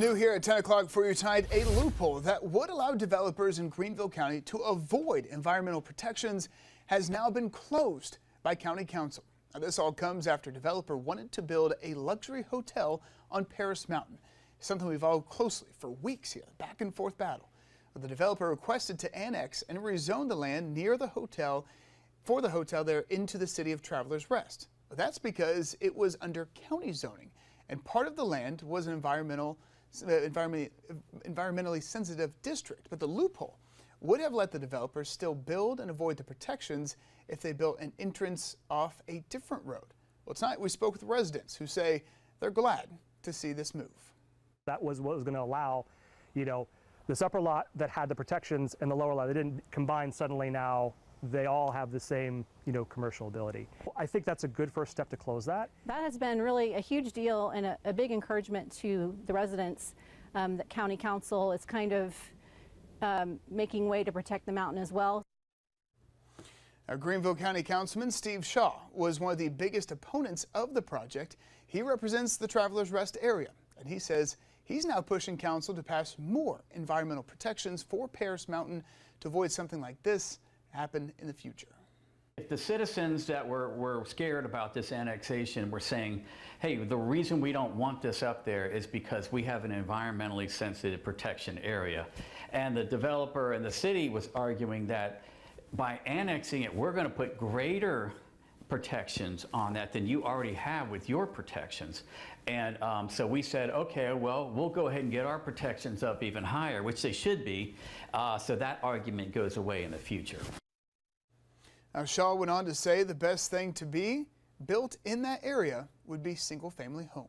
New here at 10 o'clock for you tonight, a loophole that would allow developers in Greenville County to avoid environmental protections has now been closed by County Council. Now, this all comes after a developer wanted to build a luxury hotel on Paris Mountain, something we've followed closely for weeks here, back and forth battle. The developer requested to annex and rezone the land near the hotel for the hotel there into the city of Travelers Rest. That's because it was under county zoning, and part of the land was an environmentally sensitive district. But the loophole would have let the developers still build and avoid the protections if they built an entrance off a different road. Well, tonight we spoke with residents who say they're glad to see this move. That was what was going to allow, this upper lot that had the protections and the lower lot that didn't combine. Suddenly now they all have the same, commercial ability. I think that's a good first step to close that. That has been really a huge deal and a big encouragement to the residents. That County Council is kind of making way to protect the mountain as well. Our Greenville County Councilman Steve Shaw was one of the biggest opponents of the project. He represents the Travelers Rest area, and he says he's now pushing council to pass more environmental protections for Paris Mountain to avoid something like this happen in the future. If the citizens that were scared about this annexation were saying, hey, the reason we don't want this up there is because we have an environmentally sensitive protection area, and the developer and the city was arguing that by annexing it, we're going to put greater protections on that than you already have with your protections. And so we said, okay, well, we'll go ahead and get our protections up even higher, which they should be, so that argument goes away in the future. Now, Shaw went on to say the best thing to be built in that area would be single-family homes.